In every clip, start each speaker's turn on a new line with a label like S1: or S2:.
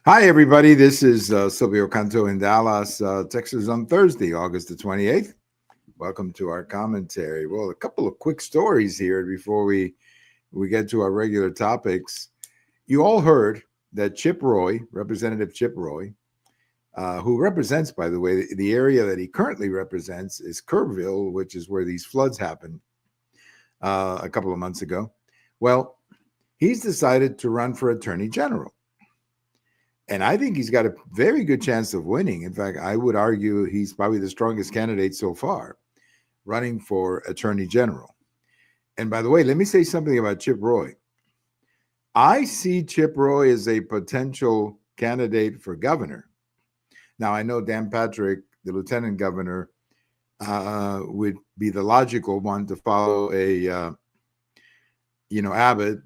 S1: Hi, everybody. This is Silvio Canto in Dallas, Texas on Thursday, August the 28th. Welcome to our commentary. Well, a couple of quick stories here before we get to our regular topics. You all heard that Chip Roy, Representative Chip Roy, who represents, by the way, the area that he currently represents is Kerrville, which is where these floods happened a couple of months ago. Well, he's decided to run for Attorney General. And I think he's got a very good chance of winning. In fact, I would argue he's probably the strongest candidate so far running for Attorney General. And by the way, let me say something about Chip Roy. I see Chip Roy as a potential candidate for governor. Now, I know Dan Patrick, the lieutenant governor, would be the logical one to follow Abbott.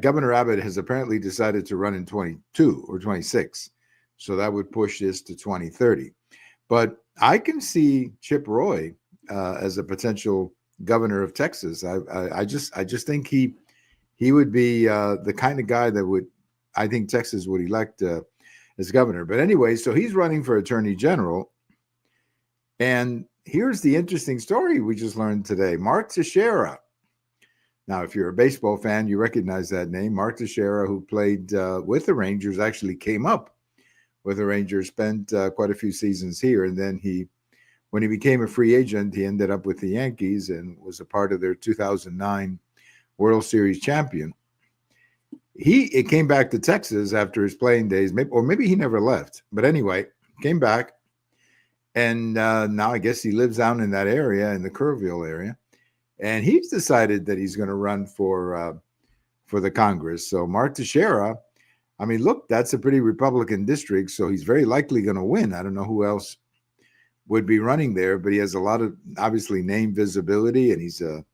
S1: Governor Abbott has apparently decided to run in 22 or 26. So that would push this to 2030. But I can see Chip Roy as a potential governor of Texas. I just think he would be the kind of guy that I think Texas would elect as governor. But anyway, so he's running for Attorney General. And here's the interesting story we just learned today. Mark Teixeira. Now, if you're a baseball fan, you recognize that name. Mark Teixeira, who played with the Rangers, actually came up with the Rangers, spent quite a few seasons here. And then when he became a free agent, he ended up with the Yankees and was a part of their 2009 World Series champion. It came back to Texas after his playing days, or maybe he never left. But anyway, came back. And now I guess he lives down in that area, in the Kerrville area. And he's decided that he's going to run for the Congress. So Mark Teixeira, I mean, look, that's a pretty Republican district, so he's very likely going to win. I don't know who else would be running there, but he has a lot of, obviously, name visibility, and he's a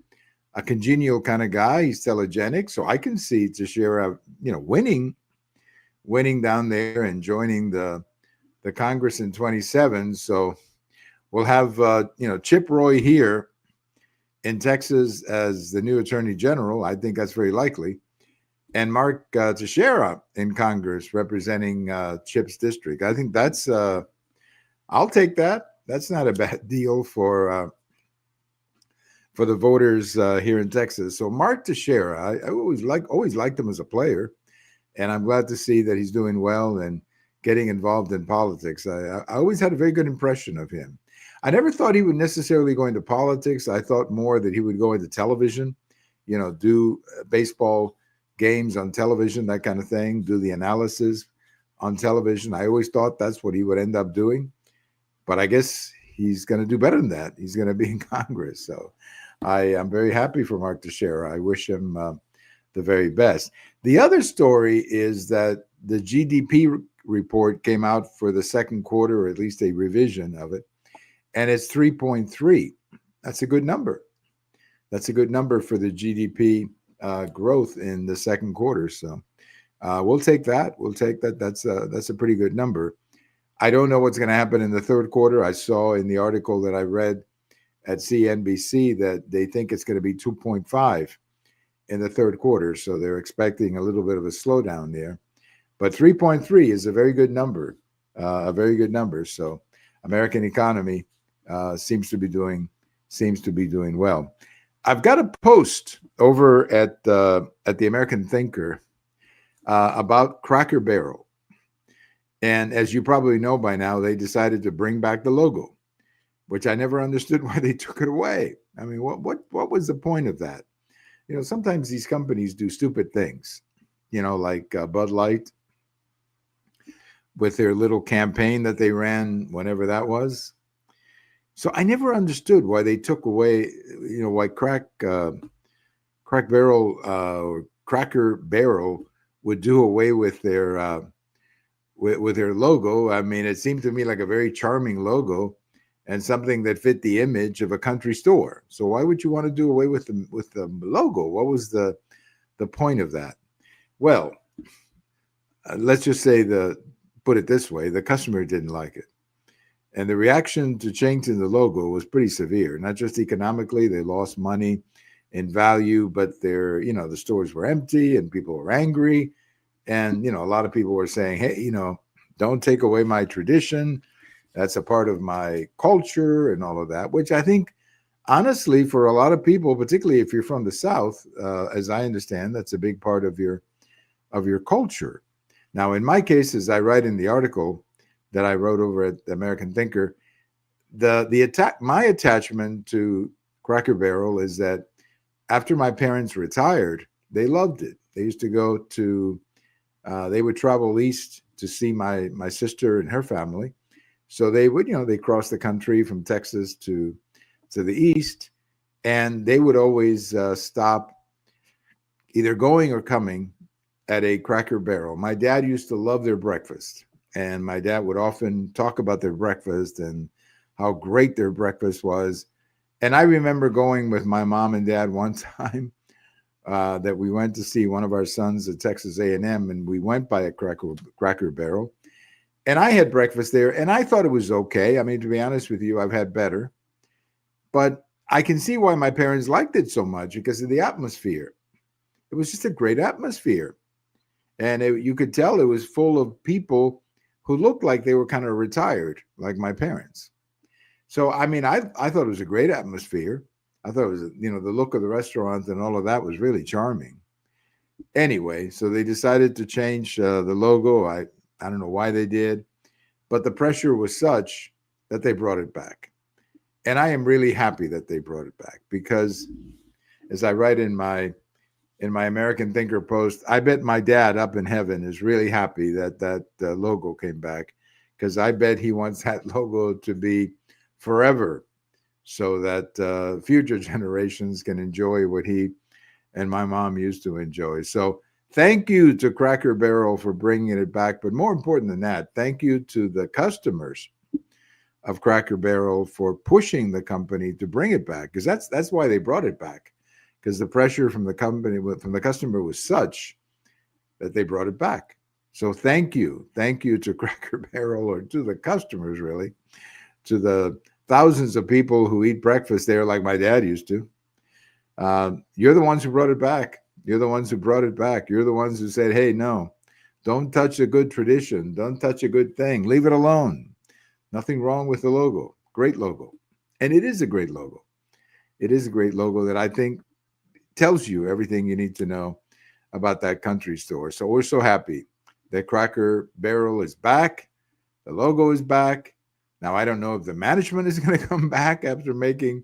S1: congenial kind of guy. He's telegenic, so I can see Teixeira, winning down there and joining the Congress in 27. So we'll have, Chip Roy here in Texas as the new Attorney General. I think that's very likely. And Mark Teixeira in Congress representing Chip's district. I think that's, I'll take that. That's not a bad deal for the voters here in Texas. So Mark Teixeira, I always liked him as a player. And I'm glad to see that he's doing well and getting involved in politics. I always had a very good impression of him. I never thought he would necessarily go into politics. I thought more that he would go into television, do baseball games on television, that kind of thing, do the analysis on television. I always thought that's what he would end up doing. But I guess he's going to do better than that. He's going to be in Congress. So I am very happy for Mark Teixeira. I wish him the very best. The other story is that the GDP report came out for the second quarter, or at least a revision of it. And it's 3.3. That's a good number. That's a good number for the GDP growth in the second quarter. So we'll take that. We'll take that. That's a pretty good number. I don't know what's going to happen in the third quarter. I saw in the article that I read at CNBC that they think it's going to be 2.5 in the third quarter. So they're expecting a little bit of a slowdown there. But 3.3 is a very good number, So American economy seems to be doing well. I've got a post over at the American Thinker about Cracker Barrel, and as you probably know by now, they decided to bring back the logo, which I never understood why they took it away. I mean, what was the point of that? Sometimes these companies do stupid things, like Bud Light with their little campaign that they ran, whenever that was. So I never understood why they took away, why Cracker Barrel would do away with their logo. I mean, it seemed to me like a very charming logo and something that fit the image of a country store. So why would you want to do away with the logo? What was the point of that? Well, let's just say put it this way, the customer didn't like it. And the reaction to changing the logo was pretty severe, not just economically. They lost money in value, but the stores were empty and people were angry. And, a lot of people were saying, hey, don't take away my tradition. That's a part of my culture and all of that, which I think, honestly, for a lot of people, particularly if you're from the South, as I understand, that's a big part of your culture. Now, in my case, as I write in the article that I wrote over at the American Thinker, my attachment to Cracker Barrel is that after my parents retired, they loved it. They used to go to, they would travel east to see my sister and her family. So they would, they cross the country from Texas to the east, and they would always stop either going or coming at a Cracker Barrel. My dad used to love their breakfast, and my dad would often talk about their breakfast and how great their breakfast was. And I remember going with my mom and dad one time that we went to see one of our sons at Texas A&M, and we went by a Cracker Barrel. And I had breakfast there, and I thought it was okay. I mean, to be honest with you, I've had better. But I can see why my parents liked it so much, because of the atmosphere. It was just a great atmosphere. And you could tell it was full of people who looked like they were kind of retired, like my parents. So, I mean, I thought it was a great atmosphere. I thought it was, the look of the restaurant and all of that was really charming. Anyway, so they decided to change the logo. I don't know why they did, but the pressure was such that they brought it back. And I am really happy that they brought it back, because as I write in my American Thinker post, I bet my dad up in heaven is really happy that logo came back, because I bet he wants that logo to be forever, so that future generations can enjoy what he and my mom used to enjoy. So thank you to Cracker Barrel for bringing it back. But more important than that, thank you to the customers of Cracker Barrel for pushing the company to bring it back, because that's why they brought it back, because the pressure from the customer was such that they brought it back. So thank you to Cracker Barrel, or to the customers, really, to the thousands of people who eat breakfast there like my dad used to. You're the ones who brought it back. You're the ones who brought it back. You're the ones who said, hey, no, don't touch a good tradition. Don't touch a good thing. Leave it alone. Nothing wrong with the logo. Great logo. And it is a great logo. It is a great logo that I think tells you everything you need to know about that country store. So we're so happy that Cracker Barrel is back. The logo is back. Now, I don't know if the management is going to come back after making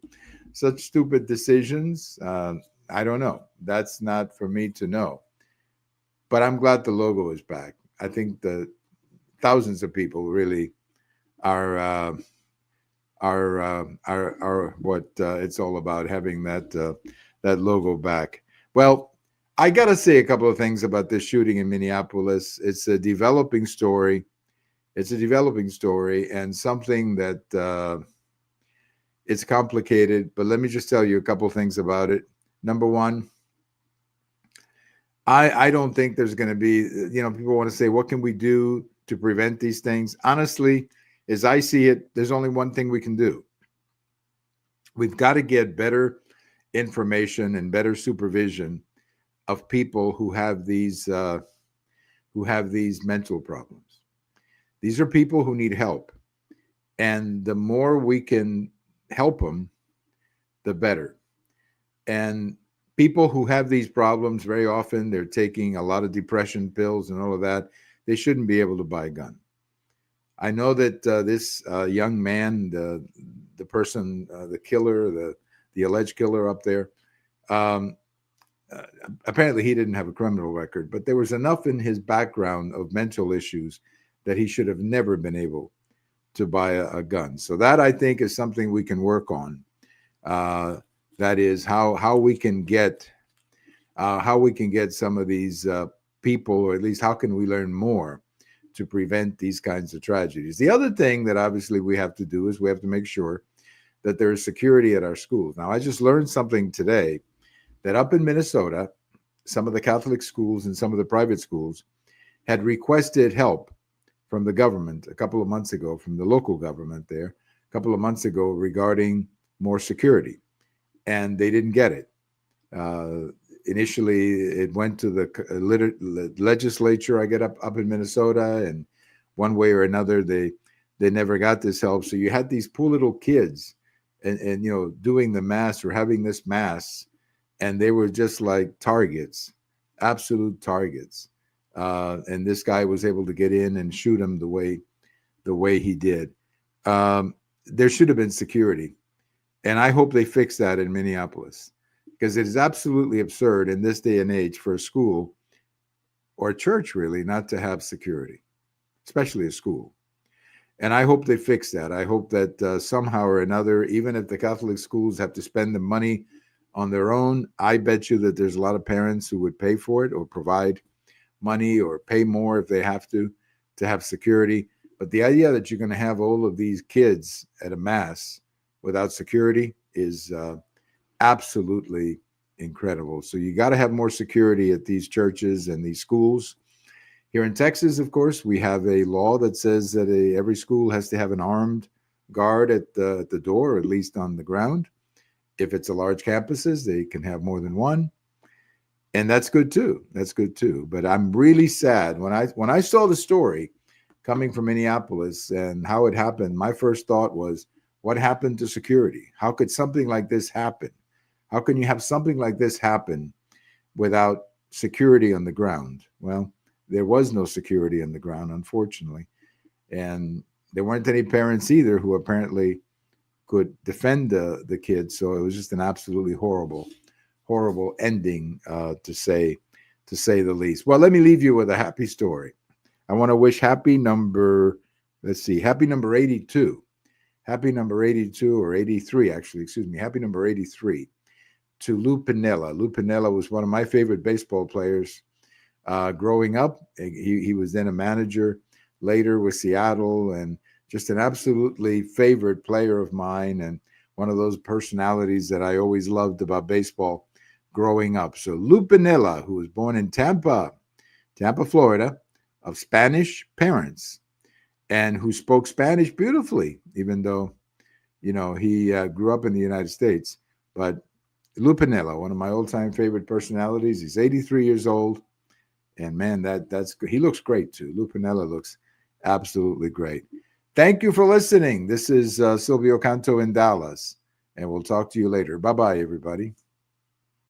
S1: such stupid decisions. I don't know. That's not for me to know. But I'm glad the logo is back. I think the thousands of people really are what it's all about, having that logo back. Well, I got to say a couple of things about this shooting in Minneapolis. It's a developing story. And something that it's complicated, but let me just tell you a couple of things about it. Number one, I don't think there's going to be, people want to say, what can we do to prevent these things? Honestly, as I see it, there's only one thing we can do. We've got to get better information and better supervision of people who have these mental problems. These are people who need help. And the more we can help them, the better. And people who have these problems, very often they're taking a lot of depression pills and all of that. They shouldn't be able to buy a gun. I know that this young man, the person, the killer, the alleged killer up there, apparently he didn't have a criminal record, but there was enough in his background of mental issues that he should have never been able to buy a gun. So that, I think, is something we can work on. That is how we can get some of these people, or at least how can we learn more to prevent these kinds of tragedies. The other thing that obviously we have to do is we have to make sure that there is security at our schools. Now, I just learned something today, that up in Minnesota, some of the Catholic schools and some of the private schools had requested help from the government a couple of months ago, from the local government there, a couple of months ago, regarding more security. And they didn't get it. initially it went to the legislature, I get up in Minnesota, and one way or another they never got this help. So you had these poor little kids and doing the mass or having this mass, and they were just like targets, absolute targets. And this guy was able to get in and shoot him the way he did. There should have been security, and I hope they fix that in Minneapolis, because it is absolutely absurd in this day and age for a school or a church really not to have security, especially a school. And I hope they fix that. I hope that somehow or another, even if the Catholic schools have to spend the money on their own, I bet you that there's a lot of parents who would pay for it or provide money or pay more if they have to have security. But the idea that you're going to have all of these kids at a mass without security is absolutely incredible. So you got to have more security at these churches and these schools. Here in Texas, of course, we have a law that says that every school has to have an armed guard at the door, or at least on the ground. If it's a large campuses, they can have more than one. And that's good too. That's good too. But I'm really sad when I saw the story coming from Minneapolis and how it happened. My first thought was, what happened to security? How could something like this happen? How can you have something like this happen without security on the ground? Well, there was no security on the ground, unfortunately. And there weren't any parents either who apparently could defend the kids. So it was just an absolutely horrible ending, to say the least. Well, let me leave you with a happy story. I want to wish happy number 82. Happy number 82 or 83, actually, excuse me. Happy number 83 to Lou Piniella. Lou Piniella was one of my favorite baseball players growing up. He was then a manager later with Seattle, and just an absolutely favorite player of mine, and one of those personalities that I always loved about baseball growing up. So Lou Piniella, who was born in Tampa, Florida, of Spanish parents, and who spoke Spanish beautifully, even though, he grew up in the United States. But Lou Piniella, one of my old-time favorite personalities, he's 83 years old. And man, he looks great too. Lou Piniella looks absolutely great. Thank you for listening. This is Silvio Canto in Dallas, and we'll talk to you later. Bye-bye, everybody.